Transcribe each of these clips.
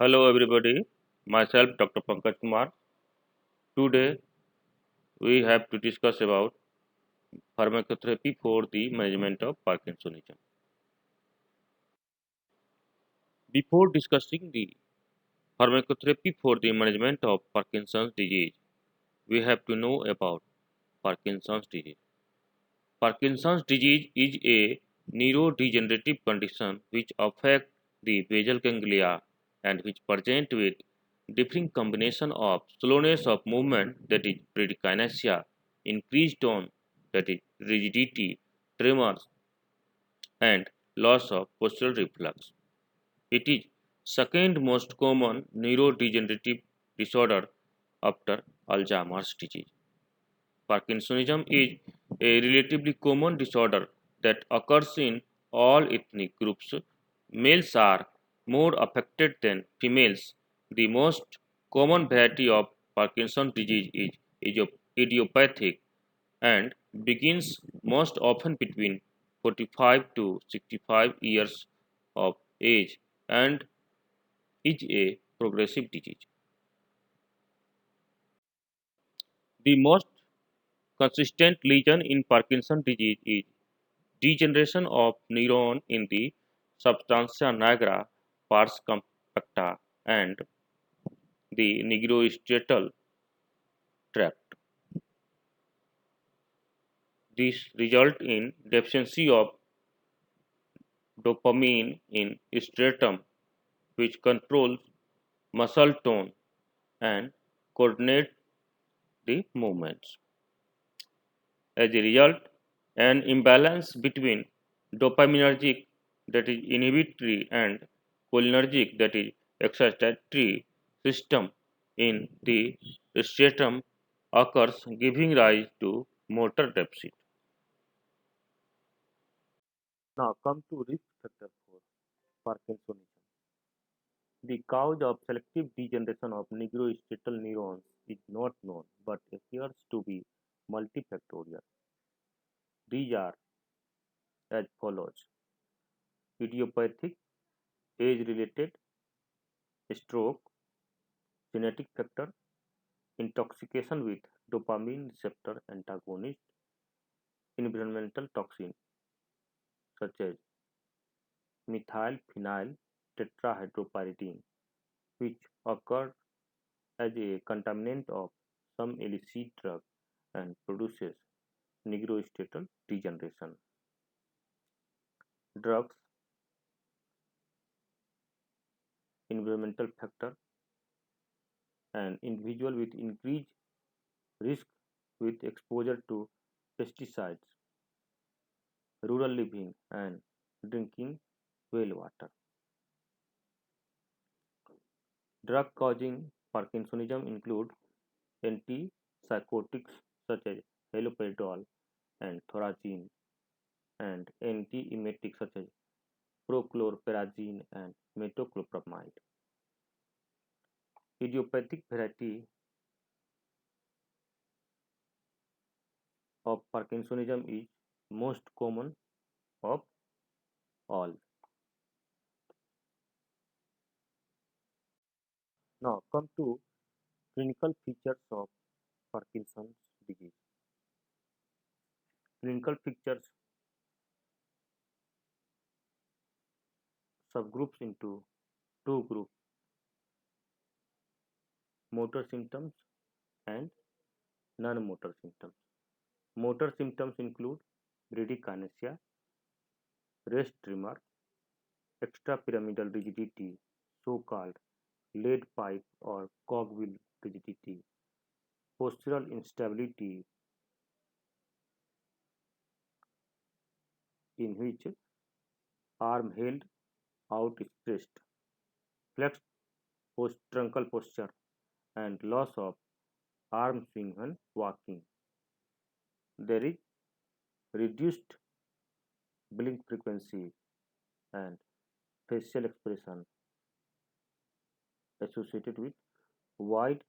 Hello everybody, myself Dr. Pankaj Kumar. Today we have to discuss about pharmacotherapy for the management of Parkinsonism. Before discussing the pharmacotherapy for the management of Parkinson's disease, we have to know about Parkinson's disease. Parkinson's disease is a neurodegenerative condition which affects the basal ganglia and which present with differing combination of slowness of movement, that is bradykinesia, increased tone, that is rigidity, tremors, and loss of postural reflex. It is second most common neurodegenerative disorder after Alzheimer's disease. Parkinsonism is a relatively common disorder that occurs in all ethnic groups. Males are more affected than females. The most common variety of Parkinson's disease is idiopathic and begins most often between 45 to 65 years of age and is a progressive disease. The most consistent lesion in Parkinson's disease is degeneration of neuron in the substantia nigra, pars compacta, and the nigrostriatal tract. This result in deficiency of dopamine in striatum, which controls muscle tone and coordinate the movements. As a result, an imbalance between dopaminergic, that is inhibitory, and cholinergic, that is excitatory system in the striatum occurs, giving rise to motor deficit. Now come to risk factor for Parkinsonism. The cause of selective degeneration of nigrostriatal neurons is not known but appears to be multifactorial. These are as follows: idiopathic, age-related, stroke, genetic factor, intoxication with dopamine receptor antagonist, environmental toxin such as methylphenyl tetrahydropyridine, which occur as a contaminant of some illicit drug and produces nigrostriatal degeneration. Drugs, environmental factor, and individual with increased risk with exposure to pesticides, rural living, and drinking well water. Drug causing Parkinsonism include antipsychotics such as haloperidol and thorazine, and antiemetics such as prochlorperazine and metoclopramide. Idiopathic variety of Parkinsonism is most common of all. Now come to clinical features of Parkinson's disease. Clinical features subgroups into two groups: motor symptoms and non-motor symptoms. Motor symptoms include bradykinesia, rest tremor, extrapyramidal rigidity, so-called lead pipe or cogwheel rigidity, postural instability in which arm held outstretched, flexed truncal posture, and loss of arm swing when walking. There is reduced blink frequency and facial expression associated with wide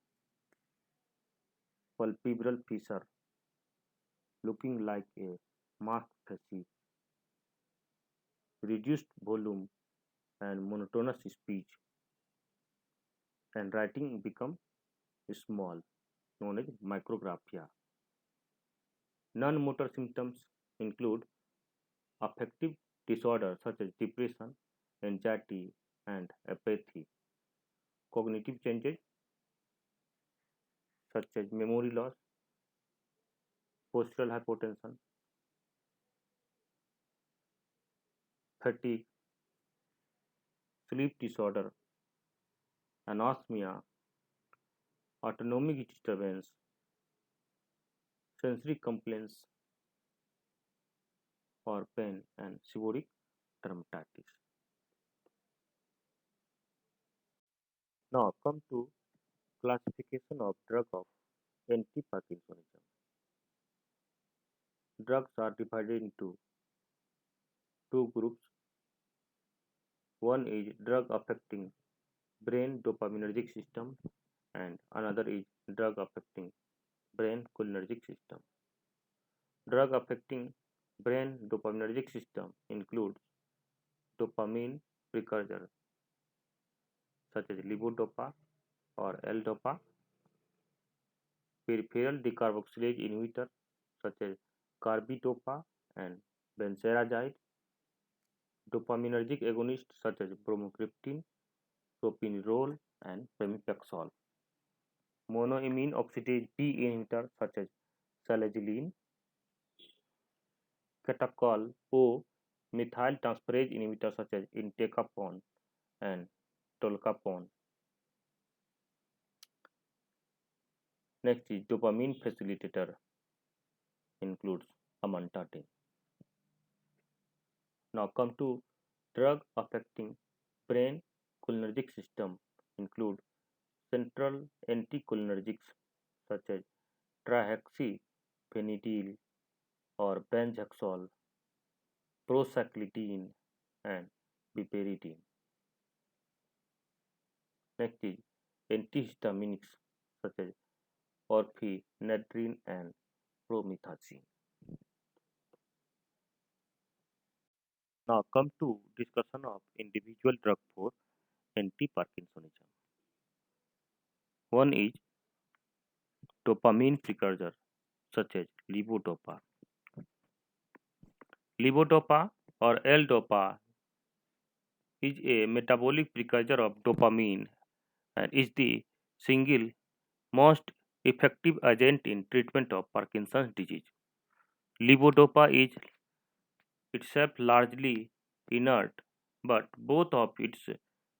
palpebral fissure looking like a masked face, reduced volume and monotonous speech. and writing become small, known as micrographia. Non-motor symptoms include affective disorders such as depression, anxiety, and apathy. Cognitive changes such as memory loss, postural hypotension, fatigue, sleep disorder, anosmia, autonomic disturbance, sensory complaints or pain, and seborrheic dermatitis. Now come to classification of drug of anti-Parkinsonism. Drugs are divided into two groups. One is drug affecting brain dopaminergic system and another is drug affecting brain cholinergic system. Drug affecting brain dopaminergic system includes dopamine precursors such as levodopa or L-dopa, peripheral decarboxylase inhibitor such as carbidopa and benzaldehyde, dopaminergic agonists such as bromocriptine, propinerol, and pramipexole, monoamine oxidase B inhibitor such as salicylic, catechol O methyltransferase inhibitor such as entacapone and tolcapone. Next is dopamine facilitator includes amantadine. Now come to drug affecting brain cholinergic system include central anticholinergics such as trihexyphenidyl or benzoxazole, procyclidine and piperidine. Next is antihistaminics such as orphanedrine and promethazine. Now come to discussion of individual drug for anti-Parkinsonism. One is dopamine precursor such as levodopa. Levodopa or L-dopa is a metabolic precursor of dopamine and is the single most effective agent in treatment of Parkinson's disease. Levodopa is itself largely inert, but both of its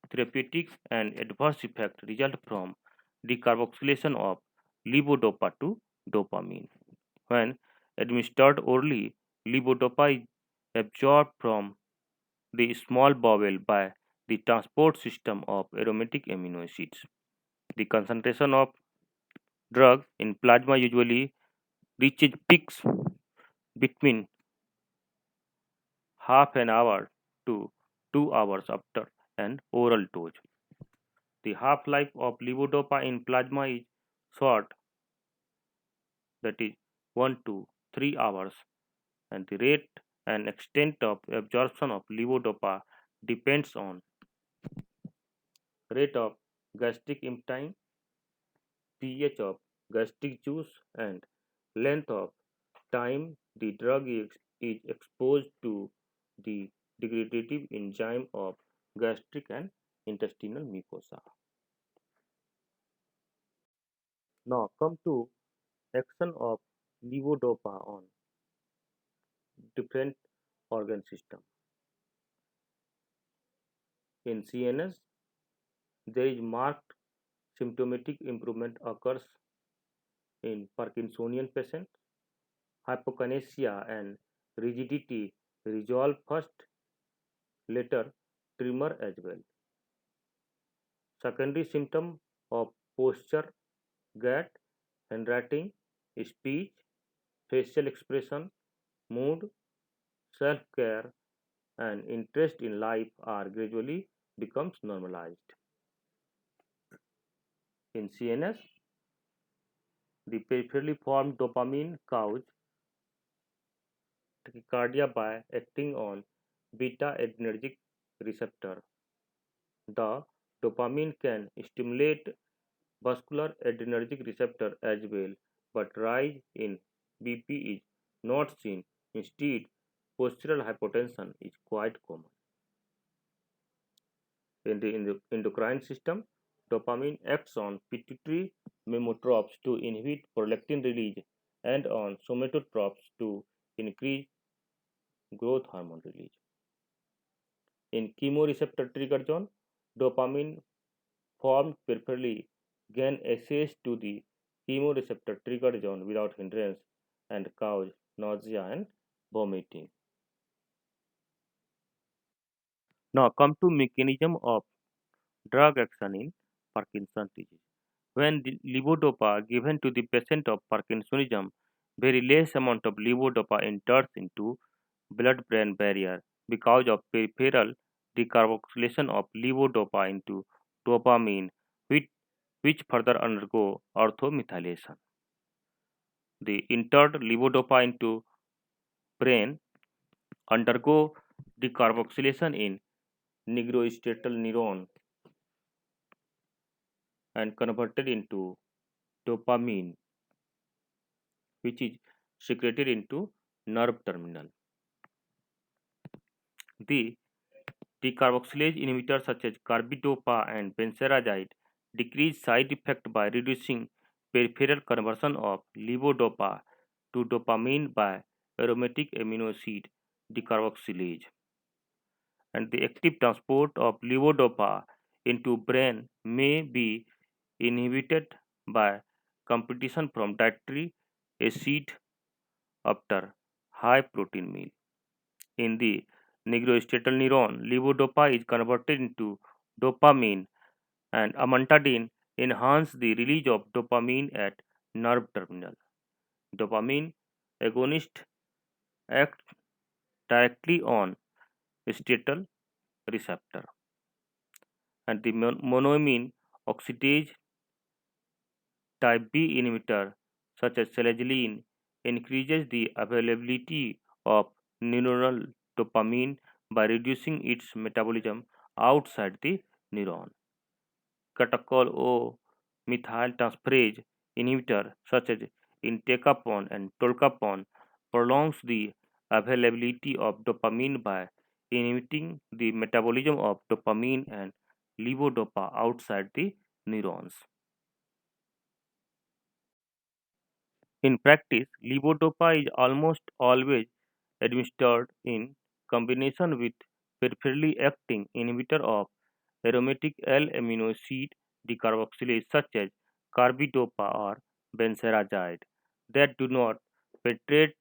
therapeutic and adverse effects result from decarboxylation of levodopa to dopamine. When administered orally, levodopa is absorbed from the small bowel by the transport system of aromatic amino acids. The concentration of drug in plasma usually reaches peaks between half an hour to 2 hours after an oral dose. The half-life of levodopa in plasma is short, that is 1 to 3 hours, and the rate and extent of absorption of levodopa depends on rate of gastric emptying, pH of gastric juice, and length of time the drug is exposed to the degradative enzyme of gastric and intestinal mucosa. Now come to action of levodopa on different organ system. In CNS, there is marked symptomatic improvement occurs in Parkinsonian patients. Hypokinesia and rigidity resolve first, later tremor as well. Secondary symptom of posture, gait, handwriting, speech, facial expression, mood, self-care, and interest in life are gradually becomes normalized. In CNS, the peripherally formed dopamine causes tachycardia by acting on beta adrenergic receptor. The Dopamine can stimulate vascular adrenergic receptor as well, but rise in BP is not seen. Instead, postural hypotension is quite common. In the endocrine system, dopamine acts on pituitary memotropes to inhibit prolactin release and on somatotropes to increase growth hormone release. In chemoreceptor trigger zone, dopamine formed peripherally gain access to the chemoreceptor trigger zone without hindrance and cause nausea and vomiting. Now come to mechanism of drug action in Parkinson's disease. When the levodopa given to the patient of Parkinsonism, very less amount of levodopa enters into blood-brain barrier because of peripheral decarboxylation of levodopa into dopamine, which, which further undergo orthomethylation. The entered levodopa into brain undergo decarboxylation in nigrostriatal neuron and converted into dopamine, which is secreted into nerve terminal. The decarboxylase inhibitors such as carbidopa and benzaldehyde decrease side effect by reducing peripheral conversion of levodopa to dopamine by aromatic amino acid decarboxylase, and the active transport of levodopa into brain may be inhibited by competition from dietary acid after high protein meal. In the nigrostriatal neuron, levodopa is converted into dopamine, and amantadine enhance the release of dopamine at nerve terminal. Dopamine agonists act directly on striatal receptor, and the monoamine oxidase type B inhibitor such as selegiline increases the availability of neuronal dopamine by reducing its metabolism outside the neuron. Catechol O methyltransferase inhibitor such as entacapone and tolcapone prolongs the availability of dopamine by inhibiting the metabolism of dopamine and levodopa outside the neurons. In practice, levodopa is almost always administered in combination with peripherally acting inhibitor of aromatic L-amino acid decarboxylase such as carbidopa or benzaldehyde that do not penetrate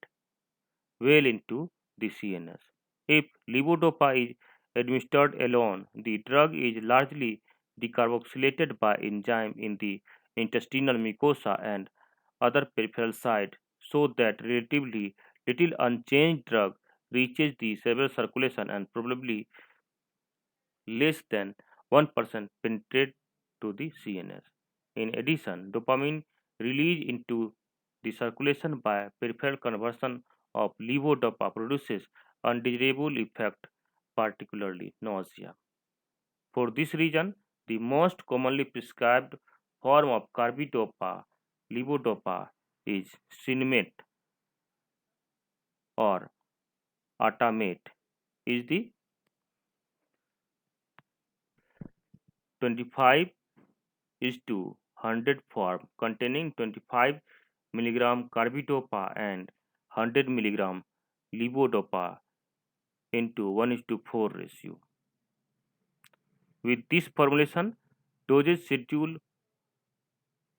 well into the CNS. If levodopa is administered alone, the drug is largely decarboxylated by enzyme in the intestinal mucosa and other peripheral sites so that relatively little unchanged drug reaches the cerebral circulation and probably less than 1% penetrate to the CNS. In addition, dopamine release into the circulation by peripheral conversion of levodopa produces undesirable effect, particularly nausea. For this reason, the most commonly prescribed form of carbidopa levodopa is cinnamate or atamate is the 25 is to 100 form containing 25 milligram carbidopa and 100 milligram levodopa into 1 is to 4 ratio. With this formulation, dosage schedule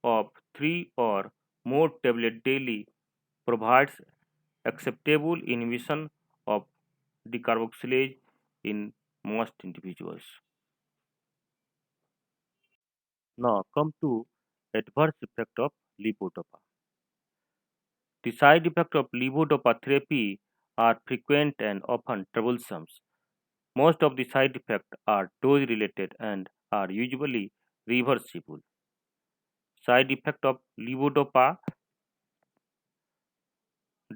of 3 or more tablet daily provides acceptable inhibition of decarboxylase in most individuals. Now come to adverse effect of levodopa. The side effects of levodopa therapy are frequent and often troublesome. Most of the side effects are dose related and are usually reversible. Side effect of levodopa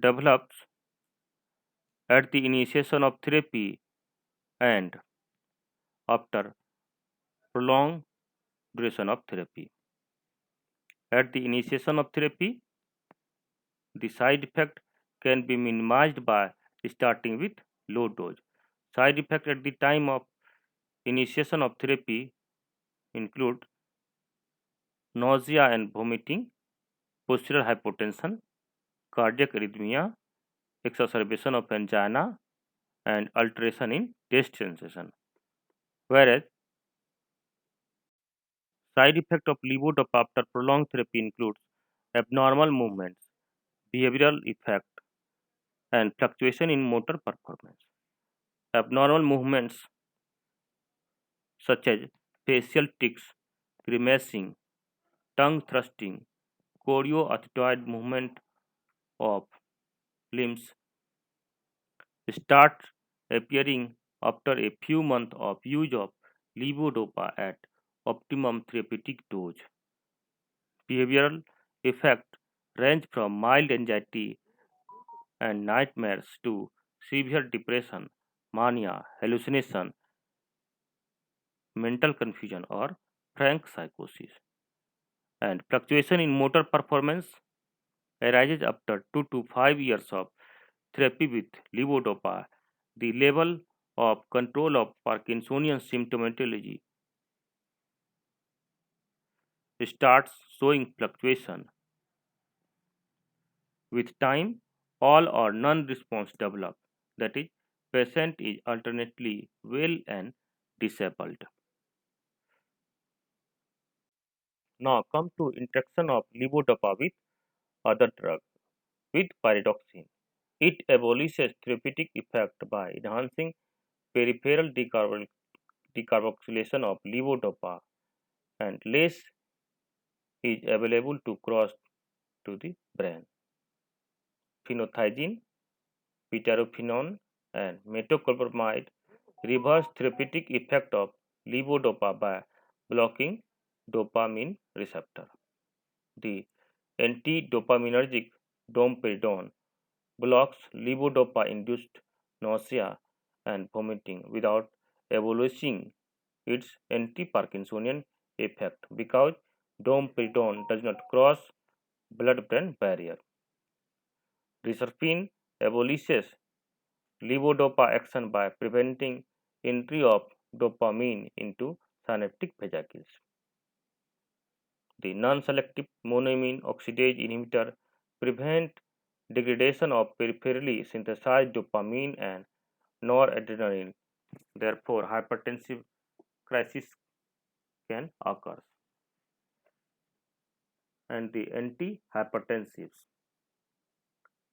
develops at the initiation of therapy and after prolonged duration of therapy. At the initiation of therapy, the side effect can be minimized by starting with low dose. Side effects at the time of initiation of therapy include nausea and vomiting, postural hypotension, cardiac arrhythmia, exacerbation of angina, and alteration in taste sensation. Whereas side effect of levodopa after prolonged therapy includes abnormal movements, behavioral effect, and fluctuation in motor performance. Abnormal movements such as facial tics, grimacing, tongue thrusting, chorioarthroid movement of limbs start appearing after a few months of use of levodopa at optimum therapeutic dose. Behavioral effects range from mild anxiety and nightmares to severe depression, mania, hallucination, mental confusion, or frank psychosis. And fluctuation in motor performance arises after 2 to 5 years of therapy with levodopa. The level of control of Parkinsonian symptomatology starts showing fluctuation. With time, all or none response develop. That is, patient is alternately well and disabled. Now come to interaction of levodopa with other drugs. With pyridoxine, it abolishes therapeutic effect by enhancing peripheral decarboxylation of levodopa, and less is available to cross to the brain. Phenothiazine, butyraphenone, and metoclopramide reverse therapeutic effect of levodopa by blocking dopamine receptor. The anti-dopaminergic domperidone blocks levodopa-induced nausea and vomiting without abolishing its anti-Parkinsonian effect because domperidone does not cross blood-brain barrier. Reserpine abolishes levodopa action by preventing entry of dopamine into synaptic vesicles. The non-selective monoamine oxidase inhibitor prevent degradation of peripherally synthesized dopamine and noradrenaline. Therefore, hypertensive crisis can occur. And the antihypertensives.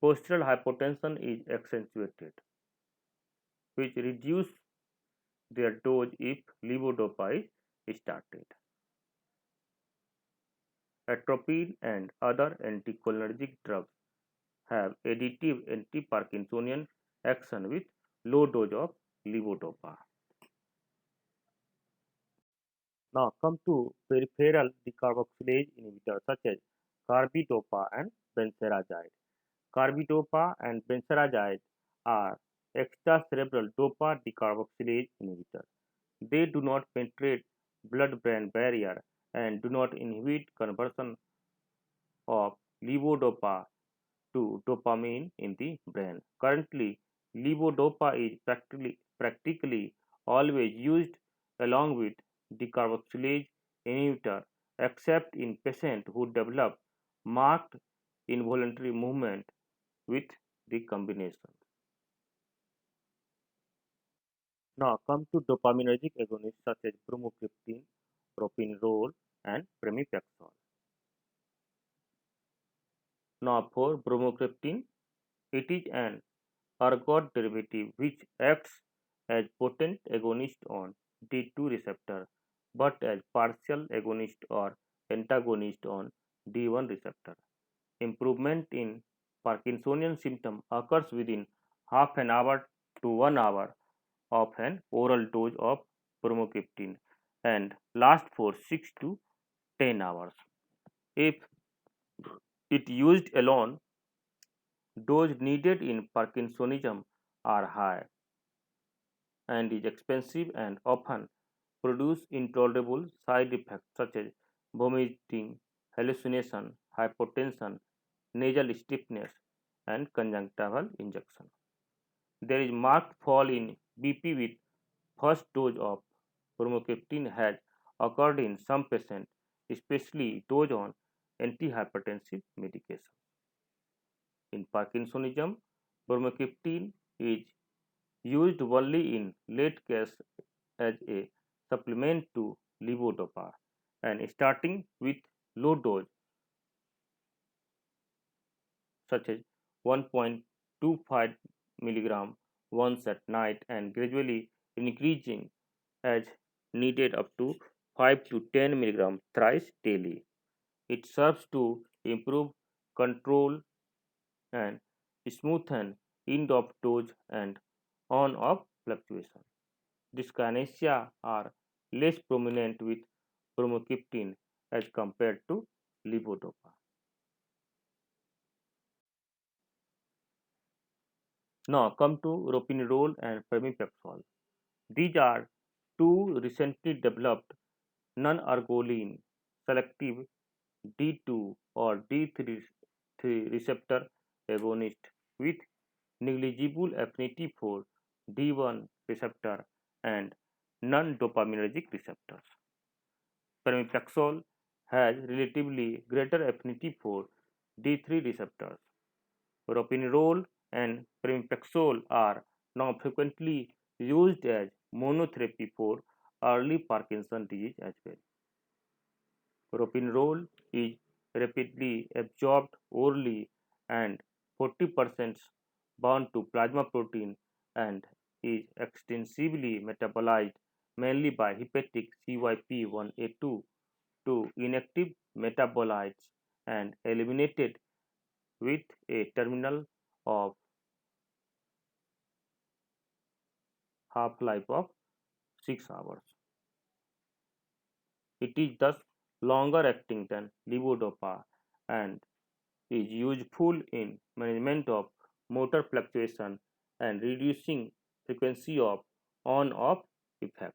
Postural hypotension is accentuated, which reduce their dose if levodopa is started. Atropine and other anticholinergic drugs have additive anti-Parkinsonian action with low dose of levodopa. Now come to peripheral decarboxylase inhibitors such as carbidopa and benserazide. Carbidopa and benserazide are extracerebral dopa decarboxylase inhibitors. They do not penetrate blood-brain barrier and do not inhibit conversion of levodopa to dopamine in the brain. Currently, levodopa is practically always used along with decarboxylase inhibitor except in patients who develop marked involuntary movement with the combination. Now come to dopaminergic agonists such as bromocriptine, propinerol, and pramipexole. Now for bromocriptine, it is an ergot derivative which acts as potent agonist on D2 receptor but as partial agonist or antagonist on D1 receptor. Improvement in Parkinsonian symptom occurs within half an hour to 1 hour of an oral dose of bromocriptine and lasts for 6 to 10 hours. If it used alone, dose needed in Parkinsonism are high and is expensive and often produce intolerable side effects such as vomiting, hallucination, hypotension, nasal stiffness, and conjunctival injection. There is marked fall in BP with first dose of bromocriptine has occurred in some patients, especially those on antihypertensive medication. In Parkinsonism, bromocriptine is used only in late case as a supplement to levodopa and starting with low dose such as 1.25 milligram once at night and gradually increasing as needed up to 5 to 10 milligram thrice daily. It serves to improve control and smoothen end of dose and on off fluctuation. Dyskinesia are less prominent with bromocriptine as compared to levodopa. Now come to ropinirole and pramipexole. These are two recently developed non-ergoline selective D2 or D3 receptor agonist with negligible affinity for D1 receptor and non-dopaminergic receptors. Pramipexole has relatively greater affinity for D3 receptors. Ropinirole and pramipexole are now frequently used as monotherapy for early Parkinson's disease as well. Ropinirole is rapidly absorbed orally and 40% bound to plasma protein and is extensively metabolized mainly by hepatic CYP1A2 to inactive metabolites and eliminated with a terminal of half-life of 6 hours. It is thus longer acting than levodopa and is useful in management of motor fluctuation and reducing frequency of on-off effect.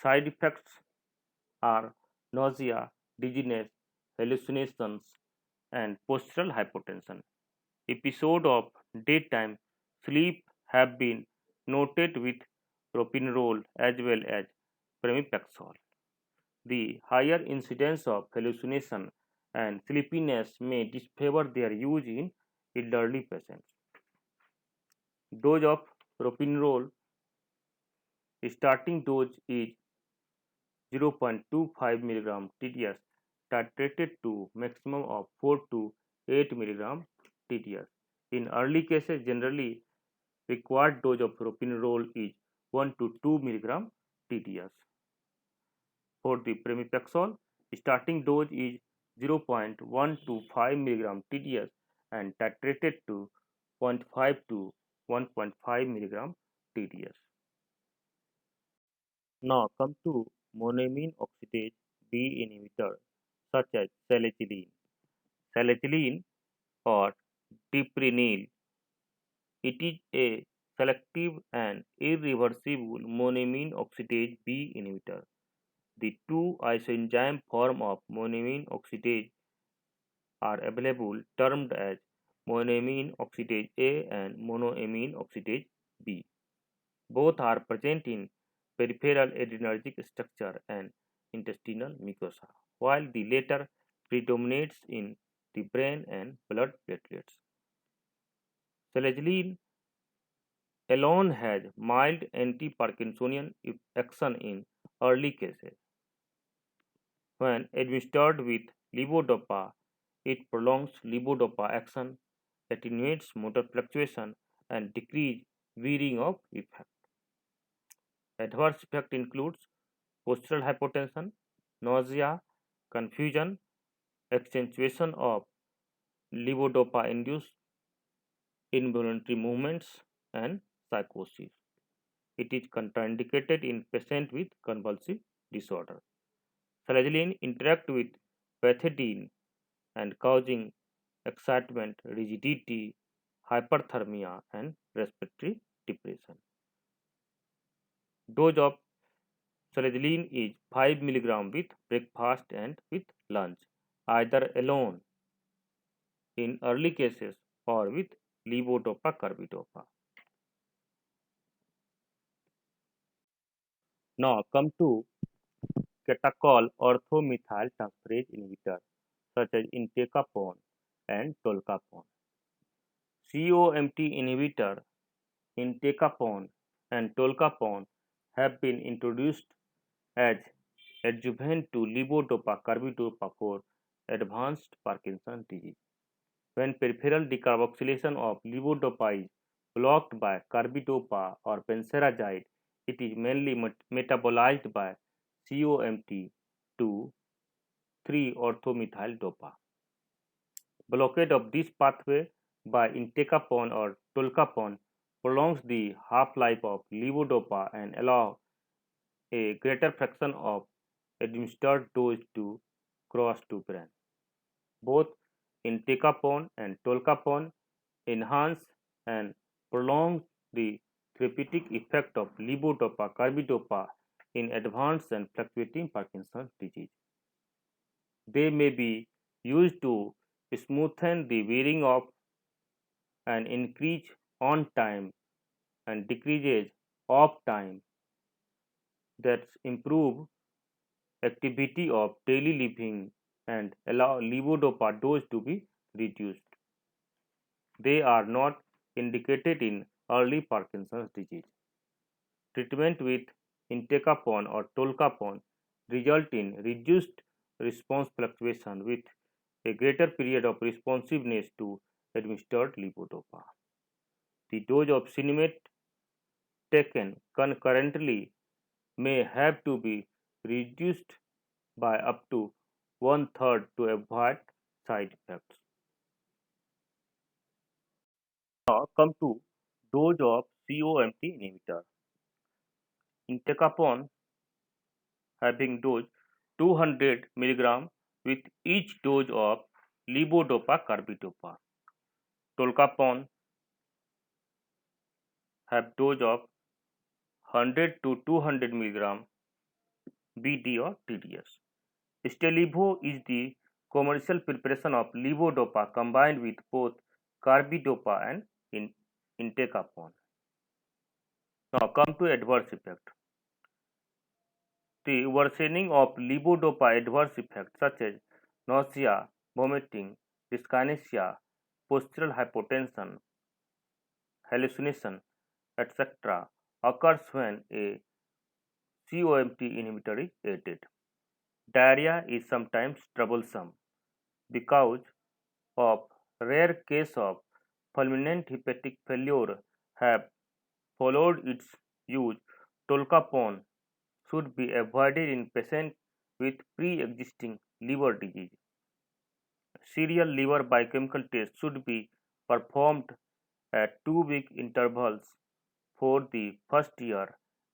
Side effects are nausea, dizziness, hallucinations, and postural hypotension. Episodes of daytime sleep have been noted with propinerole as well as pramipexole. The higher incidence of hallucination and sleepiness may disfavor their use in elderly patients. Dose of propinerole starting dose is 0.25 mg TDS titrated to maximum of 4 to 8 mg TDS. In early cases, generally required dose of propinerole is 1 to 2 mg TDS. For the pramipexole, starting dose is 0.125 mg TDS and titrated to zero point 0.5 to 1.5 mg TDS. Now come to monoamine oxidase B inhibitor such as salicyline. Salicyline or diprenyl, it is a selective and irreversible monoamine oxidase B inhibitor. The two isoenzyme form of monoamine oxidase are available termed as monoamine oxidase A and monoamine oxidase B. Both are present in peripheral adrenergic structure and intestinal mucosa, while the latter predominates in the brain and blood platelets. Selegiline alone has mild anti-Parkinsonian action in early cases. When administered with levodopa, it prolongs levodopa action, attenuates motor fluctuation, and decreases wearing of effect. Adverse effect includes postural hypotension, nausea, confusion, accentuation of levodopa-induced involuntary movements, and psychosis. It is contraindicated in patients with convulsive disorder. Salicyline interact with pethidine and causing excitement, rigidity, hyperthermia, and respiratory depression. Dose of sertraline is 5 mg with breakfast and with lunch, either alone in early cases or with levodopa carbidopa. Now come to catechol orthomethyl transferase inhibitors such as entacapone and tolcapone. COMT inhibitor entacapone and tolcapone have been introduced as adjuvant to levodopa carbidopa for advanced Parkinson's disease. When peripheral decarboxylation of levodopa is blocked by carbidopa or benzaldehyde, it is mainly metabolized by COMT to 3-orthomethyl dopa. Blockade of this pathway by entacapone or tolcapone prolongs the half-life of levodopa and allows a greater fraction of administered dose to cross to brain. Both entacapone and tolcapone enhance and prolong the therapeutic effect of levodopa carbidopa in advanced and fluctuating Parkinson's disease. They may be used to smoothen the wearing off and increase on time and decreases off time that improve activity of daily living and allow levodopa dose to be reduced. They are not indicated in early Parkinson's disease. Treatment with entacapone or tolcapone result in reduced response fluctuation with a greater period of responsiveness to administered levodopa. The dose of cinnamate taken concurrently may have to be reduced by up to one third to avoid side effects. Now come to dose of COMT inhibitor. Entacapone having dose 200 mg with each dose of levodopa carbidopa. Tolcapone have dose of 100 to 200 mg BD or TDS. Stalevo is the commercial preparation of levodopa combined with both carbidopa and entacapone. Now come to adverse effect. The worsening of levodopa adverse effects such as nausea, vomiting, dyskinesia, postural hypotension, hallucination, etc. occurs when a COMT inhibitor is added. Diarrhea is sometimes troublesome because of rare case of fulminant hepatic failure have followed its use. Tolcapone should be avoided in patients with pre-existing liver disease. Serial liver biochemical tests should be performed at 2-week intervals for the first year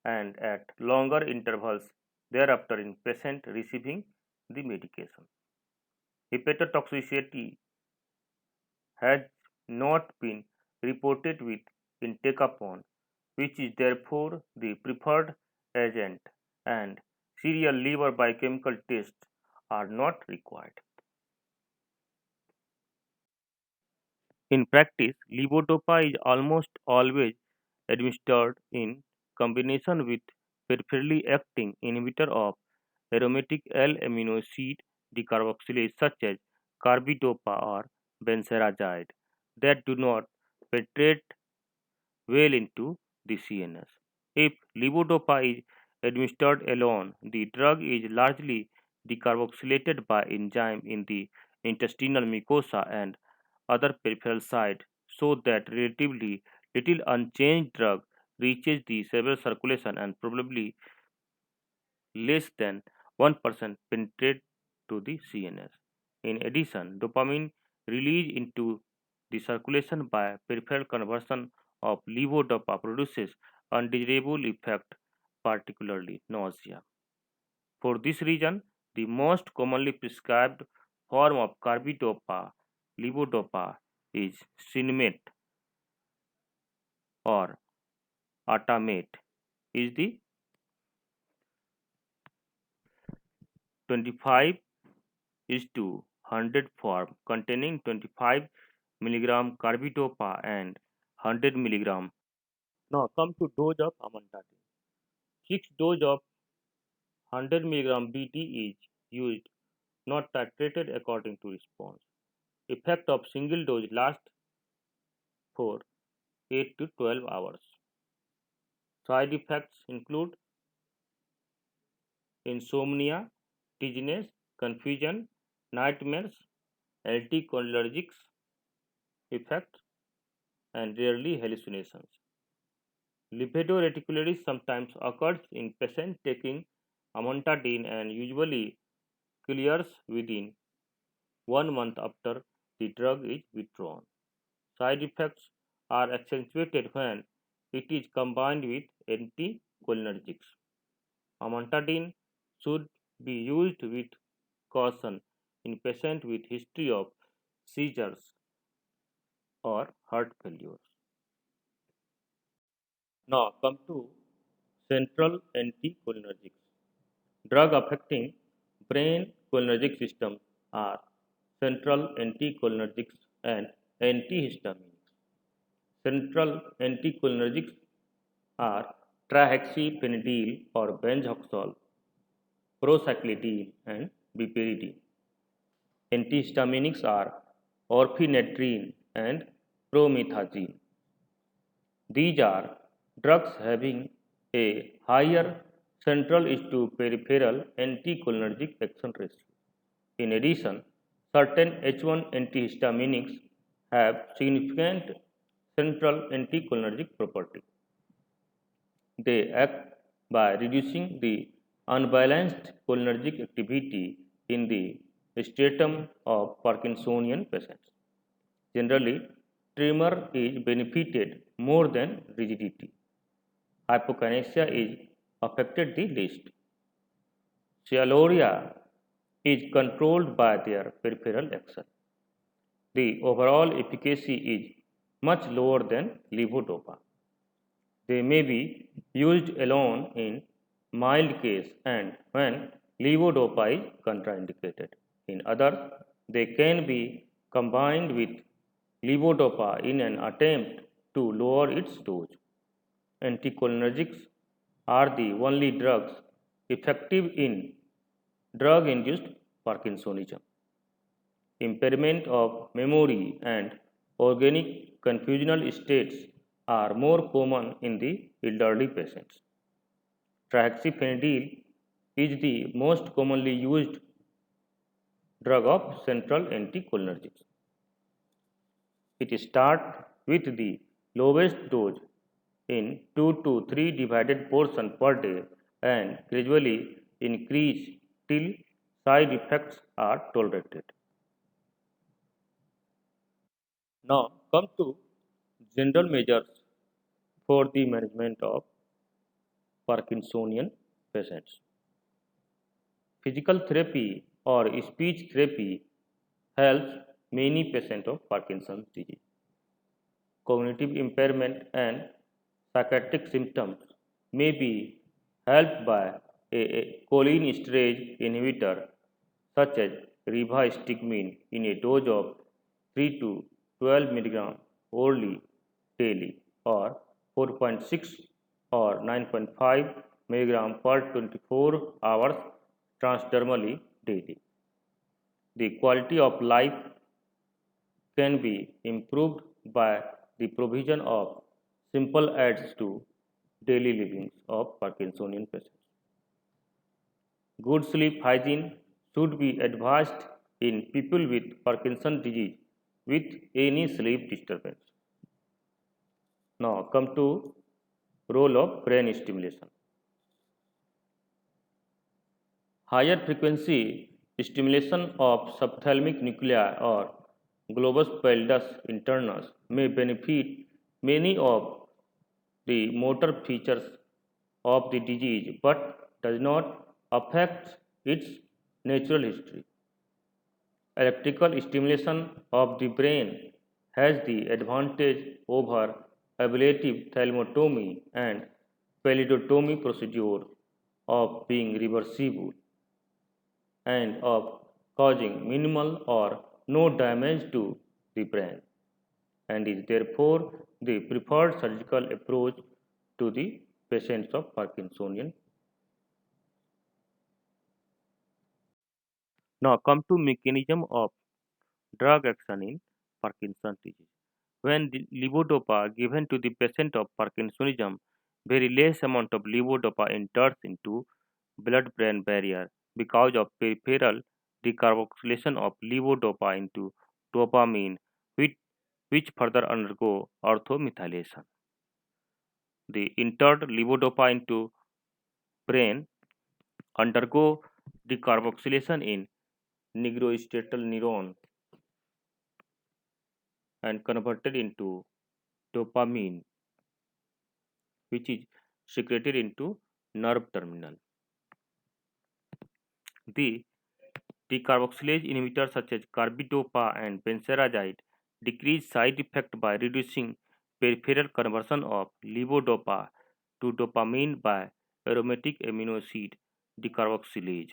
and at longer intervals thereafter in patient receiving the medication. Hepatotoxicity has not been reported with entacapone, which is therefore the preferred agent, and serial liver biochemical tests are not required. In practice, levodopa is almost always administered in combination with peripherally acting inhibitor of aromatic L-amino acid decarboxylase such as carbidopa or benzaldehyde that do not penetrate well into the CNS. If levodopa is administered alone, the drug is largely decarboxylated by enzyme in the intestinal mucosa and other peripheral sites so that relatively little unchanged drug reaches the cerebral circulation and probably less than 1% penetrate to the CNS. In addition, dopamine release into the circulation by peripheral conversion of levodopa produces undesirable effect, particularly nausea. For this reason, the most commonly prescribed form of carbidopa levodopa is cinnamate or atamate is the 25 is to 100 form containing 25 milligram carbidopa and 100 milligram. Now come to dose of amantadine. 6 dose of 100 milligram BD is used, not titrated according to response. Effect of single dose lasts for 8 to 12 hours. Side effects include insomnia, dizziness, confusion, nightmares, anticholinergics effect, and rarely hallucinations. Libido reticularis sometimes occurs in patients taking amantadine and usually clears within 1 month after the drug is withdrawn. Side effects are accentuated when it is combined with anticholinergics. Amantadine should be used with caution in patients with history of seizures or heart failure. Now come to central anticholinergics. Drug affecting brain cholinergic system are central anticholinergics and antihistaminics. Central anticholinergics are trihexyphenidyl or benzoxol, procyclidine, and piperidine. Antihistaminics are orphanetrin and promethazine. These are drugs having a higher central to peripheral anticholinergic action ratio. In addition, certain H1 antihistaminics have significant central anticholinergic property. They act by reducing the unbalanced cholinergic activity in the stratum of Parkinsonian patients. Generally, tremor is benefited more than rigidity. Hypokinesia is affected the least. Cyalloria is controlled by their peripheral action. The overall efficacy is much lower than levodopa. They may be used alone in mild case and when levodopa is contraindicated. In others, they can be combined with levodopa in an attempt to lower its dose. Anticholinergics are the only drugs effective in drug induced Parkinsonism. Impairment of memory and organic confusional states are more common in the elderly patients. Trihexyphenidyl is the most commonly used drug of central anticholinergics. It starts with the lowest dose in 2 to 3 divided portion per day and gradually increase till side effects are tolerated. Now come to general measures for the management of Parkinsonian patients. Physical therapy or speech therapy helps many patients of Parkinson's disease. Cognitive impairment and psychiatric symptoms may be helped by a cholinesterase inhibitor such as rivastigmine in a dose of 3 to 12 milligram orally daily or 4.6 or 9.5 milligram per 24 hours transdermally daily. The quality of life can be improved by the provision of simple aids to daily living of Parkinsonian patients. Good sleep hygiene should be advised in people with Parkinson's disease with any sleep disturbance. Now come to role of brain stimulation. Higher frequency stimulation of subthalamic nuclei or globus pallidus internus may benefit many of the motor features of the disease but does not affect its natural history. Electrical stimulation of the brain has the advantage over ablative thalamotomy and pallidotomy procedure of being reversible. and of causing minimal or no damage to the brain, and is therefore the preferred surgical approach to the patients of Parkinsonian. Now come to mechanism of drug action in Parkinson's disease. When the levodopa given to the patient of Parkinsonism, very less amount of levodopa enters into blood-brain barrier because of peripheral decarboxylation of levodopa into dopamine, which, which further undergo orthomethylation. The entered levodopa into brain undergo decarboxylation in nigrostriatal neuron and converted into dopamine, which is secreted into nerve terminal. The decarboxylase inhibitors such as carbidopa and benzaldehyde decrease side effect by reducing peripheral conversion of levodopa to dopamine by aromatic amino acid decarboxylase,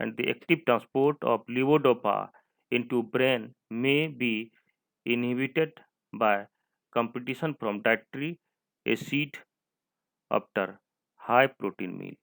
and the active transport of levodopa into brain may be inhibited by competition from dietary acid after high protein meal.